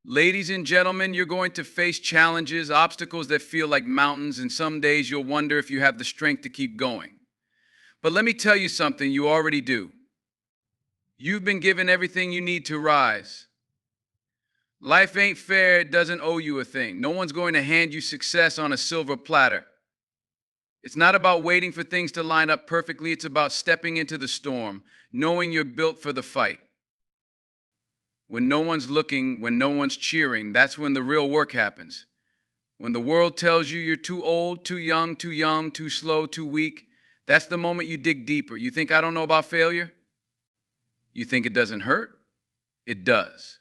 Ladies and gentlemen, you're going to face challenges, obstacles that feel like mountains, and some days you'll wonder if you have the strength to keep going. But let me tell you something you already do. You've been given everything you need to rise. Life ain't fair, it doesn't owe you a thing. No one's going to hand you success on a silver platter. It's not about waiting for things to line up perfectly, it's about stepping into the storm, knowing you're built for the fight. When no one's looking, when no one's cheering, that's when the real work happens. When the world tells you you're too old, too young, too slow, too weak, that's the moment you dig deeper. You think I don't know about failure? You think it doesn't hurt? It does.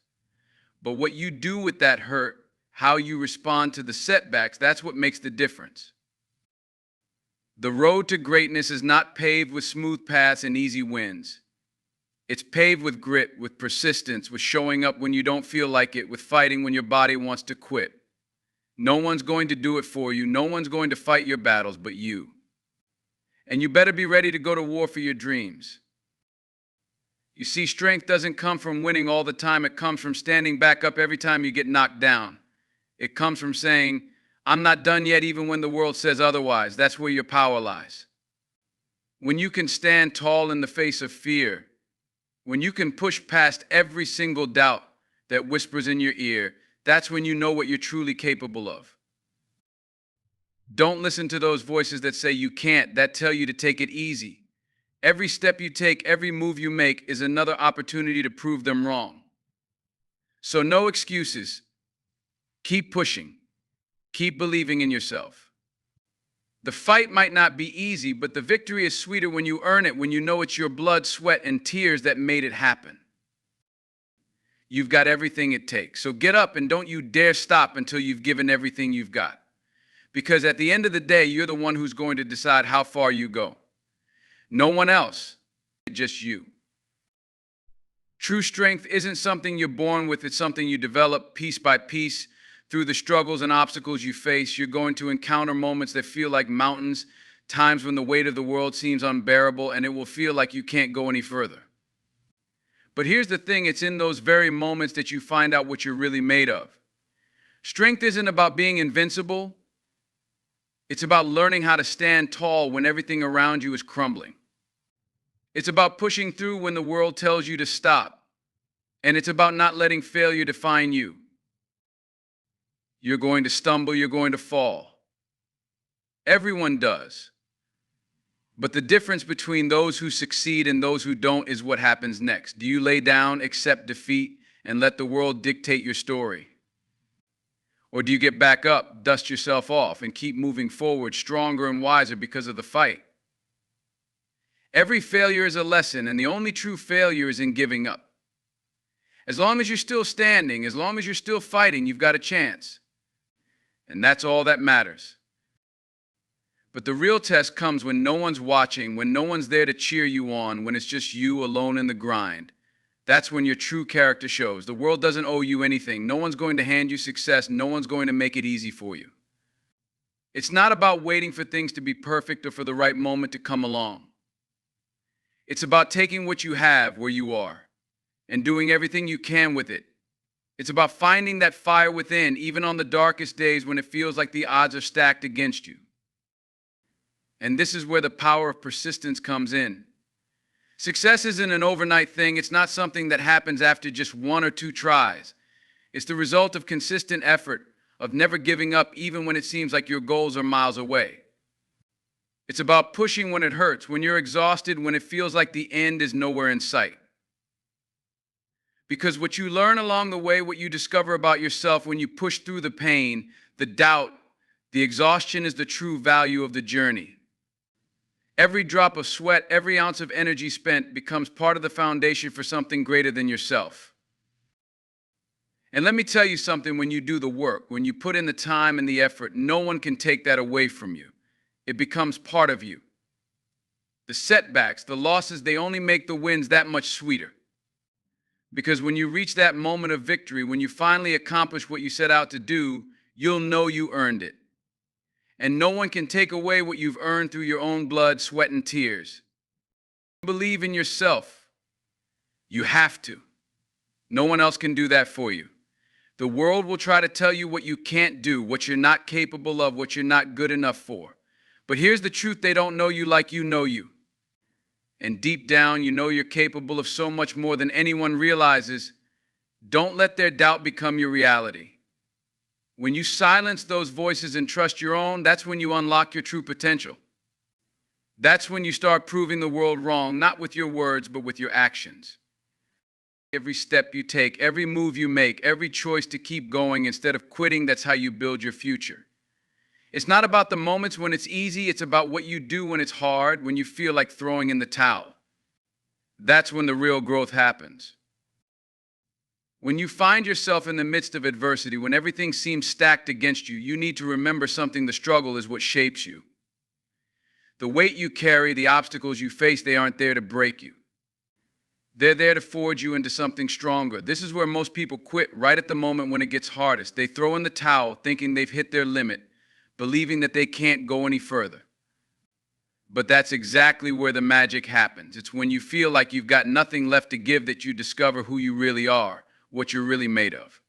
But what you do with that hurt, how you respond to the setbacks, that's what makes the difference. The road to greatness is not paved with smooth paths and easy wins. It's paved with grit, with persistence, with showing up when you don't feel like it, with fighting when your body wants to quit. No one's going to do it for you. No one's going to fight your battles but you. And you better be ready to go to war for your dreams. You see, strength doesn't come from winning all the time. It comes from standing back up every time you get knocked down. It comes from saying, I'm not done yet even when the world says otherwise. That's where your power lies. When you can stand tall in the face of fear, when you can push past every single doubt that whispers in your ear, that's when you know what you're truly capable of. Don't listen to those voices that say you can't, that tell you to take it easy. Every step you take, every move you make is another opportunity to prove them wrong. So no excuses. Keep pushing. Keep believing in yourself. The fight might not be easy, but the victory is sweeter when you earn it, when you know it's your blood, sweat, and tears that made it happen. You've got everything it takes. So get up and don't you dare stop until you've given everything you've got. Because at the end of the day, you're the one who's going to decide how far you go. No one else, just you. True strength isn't something you're born with, it's something you develop piece by piece. Through the struggles and obstacles you face, you're going to encounter moments that feel like mountains, times when the weight of the world seems unbearable, and it will feel like you can't go any further. But here's the thing, it's in those very moments that you find out what you're really made of. Strength isn't about being invincible. It's about learning how to stand tall when everything around you is crumbling. It's about pushing through when the world tells you to stop. And it's about not letting failure define you. You're going to stumble, you're going to fall. Everyone does. But the difference between those who succeed and those who don't is what happens next. Do you lay down, accept defeat, and let the world dictate your story? Or do you get back up, dust yourself off, and keep moving forward, stronger and wiser because of the fight? Every failure is a lesson, and the only true failure is in giving up. As long as you're still standing, as long as you're still fighting, you've got a chance. And that's all that matters. But the real test comes when no one's watching, when no one's there to cheer you on, when it's just you alone in the grind. That's when your true character shows. The world doesn't owe you anything. No one's going to hand you success. No one's going to make it easy for you. It's not about waiting for things to be perfect or for the right moment to come along. It's about taking what you have where you are and doing everything you can with it. It's about finding that fire within, even on the darkest days when it feels like the odds are stacked against you. And this is where the power of persistence comes in. Success isn't an overnight thing. It's not something that happens after just one or two tries. It's the result of consistent effort, of never giving up even when it seems like your goals are miles away. It's about pushing when it hurts, when you're exhausted, when it feels like the end is nowhere in sight. Because what you learn along the way, what you discover about yourself when you push through the pain, the doubt, the exhaustion is the true value of the journey. Every drop of sweat, every ounce of energy spent becomes part of the foundation for something greater than yourself. And let me tell you something, when you do the work, when you put in the time and the effort, no one can take that away from you. It becomes part of you. The setbacks, the losses, they only make the wins that much sweeter. Because when you reach that moment of victory, when you finally accomplish what you set out to do, you'll know you earned it. And no one can take away what you've earned through your own blood, sweat, and tears. Believe in yourself. You have to. No one else can do that for you. The world will try to tell you what you can't do, what you're not capable of, what you're not good enough for. But here's the truth: they don't know you like you know you. And deep down, you know you're capable of so much more than anyone realizes. Don't let their doubt become your reality. When you silence those voices and trust your own, that's when you unlock your true potential. That's when you start proving the world wrong, not with your words, but with your actions. Every step you take, every move you make, every choice to keep going instead of quitting, that's how you build your future. It's not about the moments when it's easy, it's about what you do when it's hard, when you feel like throwing in the towel. That's when the real growth happens. When you find yourself in the midst of adversity, when everything seems stacked against you, you need to remember something: the struggle is what shapes you. The weight you carry, the obstacles you face, they aren't there to break you. They're there to forge you into something stronger. This is where most people quit, right at the moment when it gets hardest. They throw in the towel, thinking they've hit their limit, believing that they can't go any further. But that's exactly where the magic happens. It's when you feel like you've got nothing left to give that you discover who you really are, what you're really made of.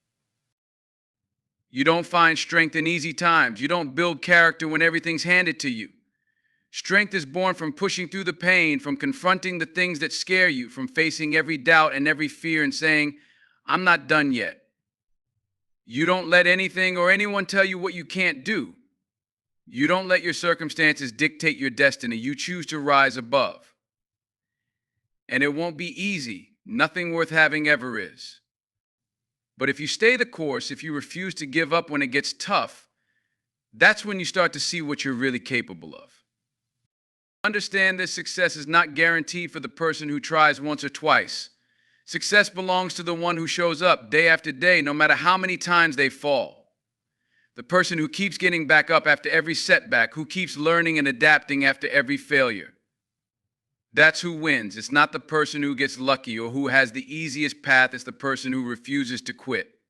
You don't find strength in easy times. You don't build character when everything's handed to you. Strength is born from pushing through the pain, from confronting the things that scare you, from facing every doubt and every fear and saying, "I'm not done yet." You don't let anything or anyone tell you what you can't do. You don't let your circumstances dictate your destiny. You choose to rise above. And it won't be easy. Nothing worth having ever is. But if you stay the course, if you refuse to give up when it gets tough, that's when you start to see what you're really capable of. Understand this: success is not guaranteed for the person who tries once or twice. Success belongs to the one who shows up day after day, no matter how many times they fall. The person who keeps getting back up after every setback, who keeps learning and adapting after every failure. That's who wins. It's not the person who gets lucky or who has the easiest path. It's the person who refuses to quit.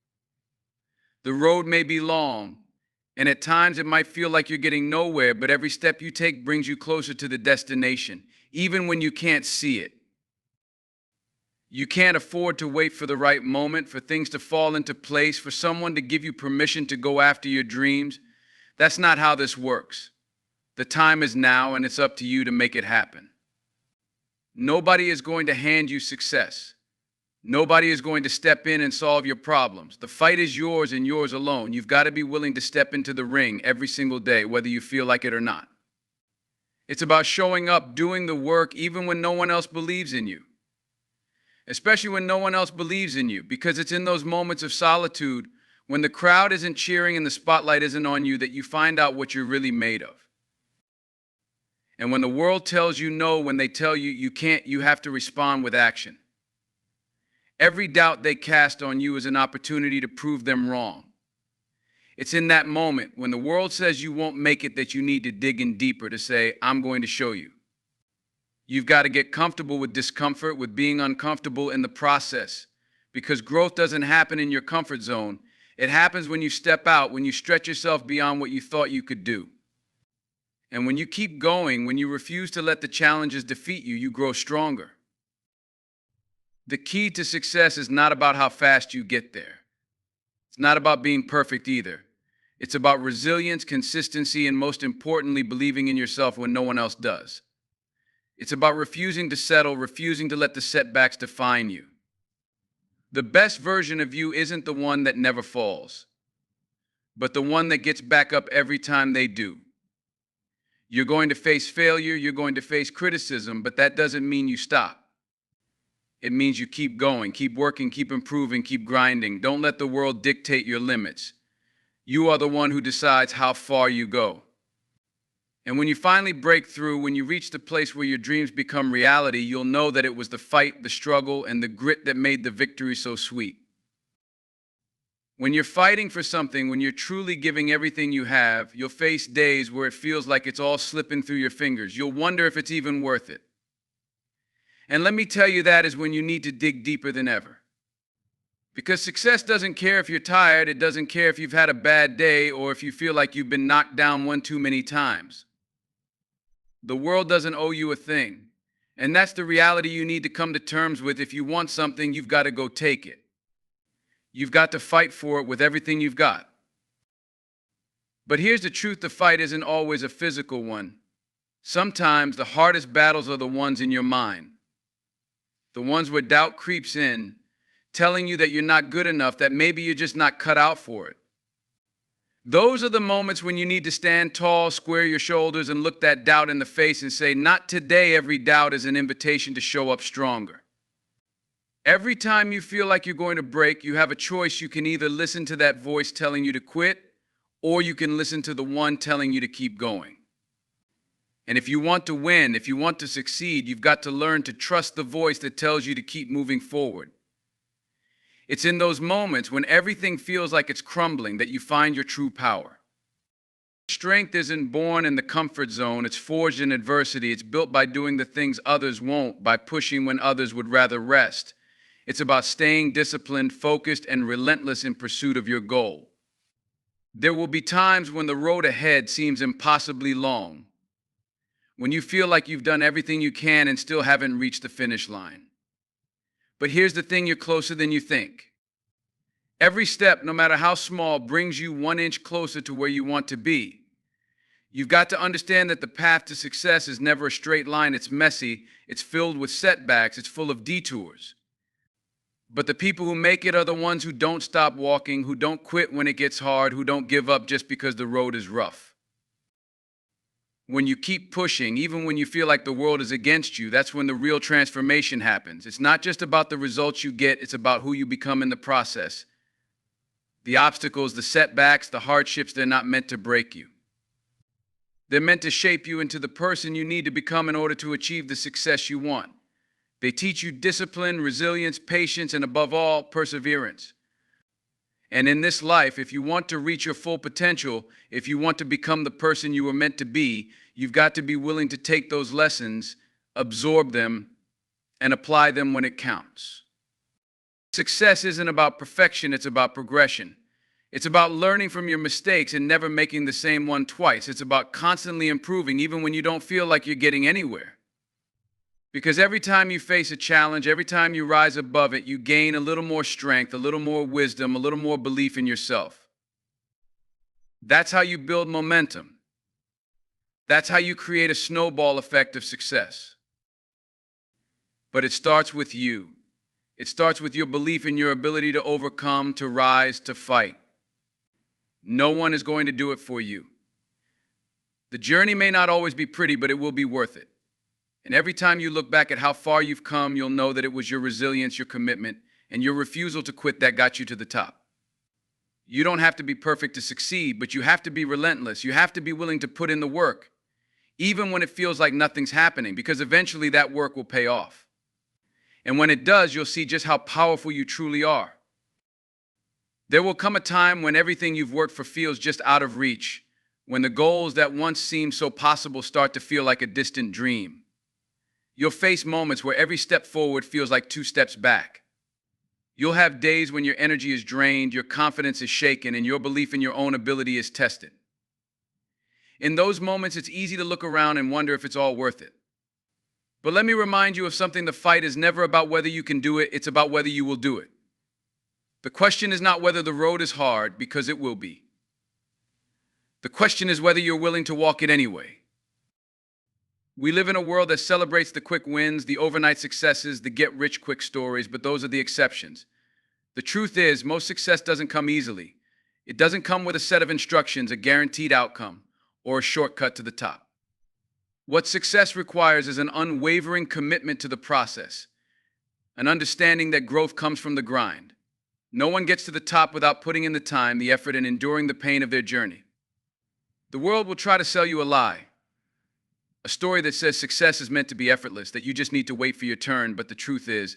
The road may be long, and at times it might feel like you're getting nowhere, but every step you take brings you closer to the destination, even when you can't see it. You can't afford to wait for the right moment, for things to fall into place, for someone to give you permission to go after your dreams. That's not how this works. The time is now, and it's up to you to make it happen. Nobody is going to hand you success. Nobody is going to step in and solve your problems. The fight is yours and yours alone. You've got to be willing to step into the ring every single day, whether you feel like it or not. It's about showing up, doing the work, even when no one else believes in you. Especially when no one else believes in you, because it's in those moments of solitude, when the crowd isn't cheering and the spotlight isn't on you, that you find out what you're really made of. And when the world tells you no, when they tell you you can't, you have to respond with action. Every doubt they cast on you is an opportunity to prove them wrong. It's in that moment, when the world says you won't make it, that you need to dig in deeper to say, "I'm going to show you." You've got to get comfortable with discomfort, with being uncomfortable in the process, because growth doesn't happen in your comfort zone. It happens when you step out, when you stretch yourself beyond what you thought you could do. And when you keep going, when you refuse to let the challenges defeat you, you grow stronger. The key to success is not about how fast you get there. It's not about being perfect either. It's about resilience, consistency, and most importantly, believing in yourself when no one else does. It's about refusing to settle, refusing to let the setbacks define you. The best version of you isn't the one that never falls, but the one that gets back up every time they do. You're going to face failure, you're going to face criticism, but that doesn't mean you stop. It means you keep going, keep working, keep improving, keep grinding. Don't let the world dictate your limits. You are the one who decides how far you go. And when you finally break through, when you reach the place where your dreams become reality, you'll know that it was the fight, the struggle, and the grit that made the victory so sweet. When you're fighting for something, when you're truly giving everything you have, you'll face days where it feels like it's all slipping through your fingers. You'll wonder if it's even worth it. And let me tell you, that is when you need to dig deeper than ever. Because success doesn't care if you're tired, it doesn't care if you've had a bad day, or if you feel like you've been knocked down one too many times. The world doesn't owe you a thing. And that's the reality you need to come to terms with. If you want something, you've got to go take it. You've got to fight for it with everything you've got. But here's the truth: the fight isn't always a physical one. Sometimes the hardest battles are the ones in your mind, the ones where doubt creeps in, telling you that you're not good enough, that maybe you're just not cut out for it. Those are the moments when you need to stand tall, square your shoulders, and look that doubt in the face and say, "Not today." Every doubt is an invitation to show up stronger. Every time you feel like you're going to break, you have a choice. You can either listen to that voice telling you to quit, or you can listen to the one telling you to keep going. And if you want to win, if you want to succeed, you've got to learn to trust the voice that tells you to keep moving forward. It's in those moments when everything feels like it's crumbling that you find your true power. Strength isn't born in the comfort zone. It's forged in adversity. It's built by doing the things others won't, by pushing when others would rather rest. It's about staying disciplined, focused, and relentless in pursuit of your goal. There will be times when the road ahead seems impossibly long, when you feel like you've done everything you can and still haven't reached the finish line. But here's the thing: you're closer than you think. Every step, no matter how small, brings you 1 inch closer to where you want to be. You've got to understand that the path to success is never a straight line. It's messy, it's filled with setbacks, it's full of detours. But the people who make it are the ones who don't stop walking, who don't quit when it gets hard, who don't give up just because the road is rough. When you keep pushing, even when you feel like the world is against you, that's when the real transformation happens. It's not just about the results you get, it's about who you become in the process. The obstacles, the setbacks, the hardships, they're not meant to break you. They're meant to shape you into the person you need to become in order to achieve the success you want. They teach you discipline, resilience, patience, and above all, perseverance. And in this life, if you want to reach your full potential, if you want to become the person you were meant to be, you've got to be willing to take those lessons, absorb them, and apply them when it counts. Success isn't about perfection, it's about progression. It's about learning from your mistakes and never making the same one twice. It's about constantly improving, even when you don't feel like you're getting anywhere. Because every time you face a challenge, every time you rise above it, you gain a little more strength, a little more wisdom, a little more belief in yourself. That's how you build momentum. That's how you create a snowball effect of success. But it starts with you. It starts with your belief in your ability to overcome, to rise, to fight. No one is going to do it for you. The journey may not always be pretty, but it will be worth it. And every time you look back at how far you've come, you'll know that it was your resilience, your commitment, and your refusal to quit that got you to the top. You don't have to be perfect to succeed, but you have to be relentless. You have to be willing to put in the work, even when it feels like nothing's happening, because eventually that work will pay off. And when it does, you'll see just how powerful you truly are. There will come a time when everything you've worked for feels just out of reach, when the goals that once seemed so possible start to feel like a distant dream. You'll face moments where every step forward feels like 2 steps back. You'll have days when your energy is drained, your confidence is shaken, and your belief in your own ability is tested. In those moments, it's easy to look around and wonder if it's all worth it. But let me remind you of something: the fight is never about whether you can do it, it's about whether you will do it. The question is not whether the road is hard, because it will be. The question is whether you're willing to walk it anyway. We live in a world that celebrates the quick wins, the overnight successes, the get-rich-quick stories, but those are the exceptions. The truth is, most success doesn't come easily. It doesn't come with a set of instructions, a guaranteed outcome, or a shortcut to the top. What success requires is an unwavering commitment to the process, an understanding that growth comes from the grind. No one gets to the top without putting in the time, the effort, and enduring the pain of their journey. The world will try to sell you a lie. A story that says success is meant to be effortless, that you just need to wait for your turn, but the truth is,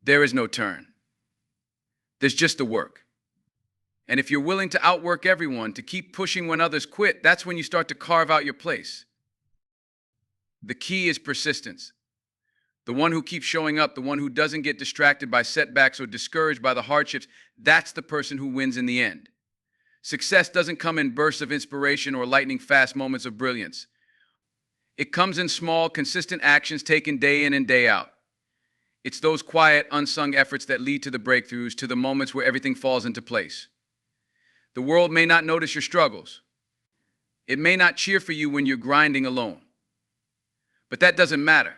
there is no turn. There's just the work. And if you're willing to outwork everyone, to keep pushing when others quit, that's when you start to carve out your place. The key is persistence. The one who keeps showing up, the one who doesn't get distracted by setbacks or discouraged by the hardships, that's the person who wins in the end. Success doesn't come in bursts of inspiration or lightning-fast moments of brilliance. It comes in small, consistent actions taken day in and day out. It's those quiet, unsung efforts that lead to the breakthroughs, to the moments where everything falls into place. The world may not notice your struggles. It may not cheer for you when you're grinding alone. But that doesn't matter,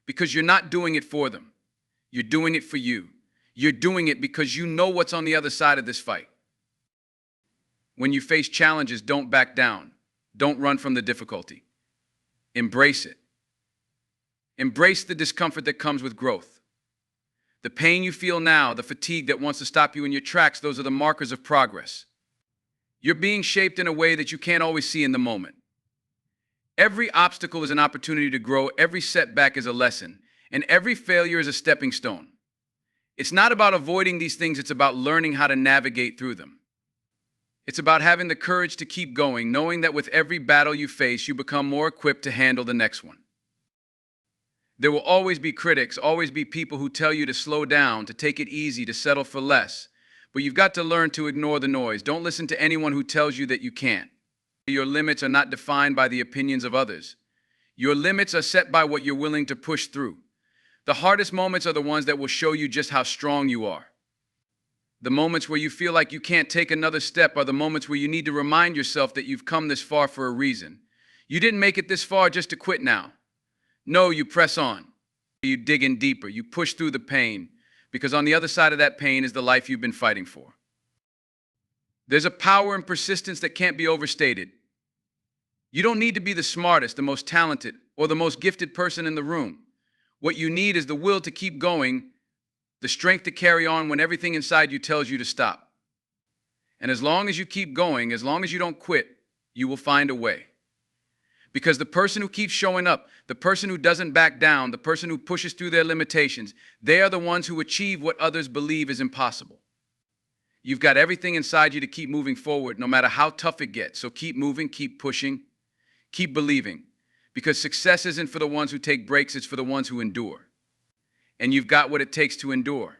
because you're not doing it for them. You're doing it for you. You're doing it because you know what's on the other side of this fight. When you face challenges, don't back down. Don't run from the difficulty. Embrace it. Embrace the discomfort that comes with growth. The pain you feel now, the fatigue that wants to stop you in your tracks, those are the markers of progress. You're being shaped in a way that you can't always see in the moment. Every obstacle is an opportunity to grow, every setback is a lesson, and every failure is a stepping stone. It's not about avoiding these things, it's about learning how to navigate through them. It's about having the courage to keep going, knowing that with every battle you face, you become more equipped to handle the next one. There will always be critics, always be people who tell you to slow down, to take it easy, to settle for less. But you've got to learn to ignore the noise. Don't listen to anyone who tells you that you can't. Your limits are not defined by the opinions of others. Your limits are set by what you're willing to push through. The hardest moments are the ones that will show you just how strong you are. The moments where you feel like you can't take another step are the moments where you need to remind yourself that you've come this far for a reason. You didn't make it this far just to quit now. No, you press on. You dig in deeper. You push through the pain, because on the other side of that pain is the life you've been fighting for. There's a power and persistence that can't be overstated. You don't need to be the smartest, the most talented, or the most gifted person in the room. What you need is the will to keep going, the strength to carry on when everything inside you tells you to stop. And as long as you keep going, as long as you don't quit, you will find a way. Because the person who keeps showing up, the person who doesn't back down, the person who pushes through their limitations, they are the ones who achieve what others believe is impossible. You've got everything inside you to keep moving forward, no matter how tough it gets. So keep moving, keep pushing, keep believing. Because success isn't for the ones who take breaks, it's for the ones who endure. And you've got what it takes to endure.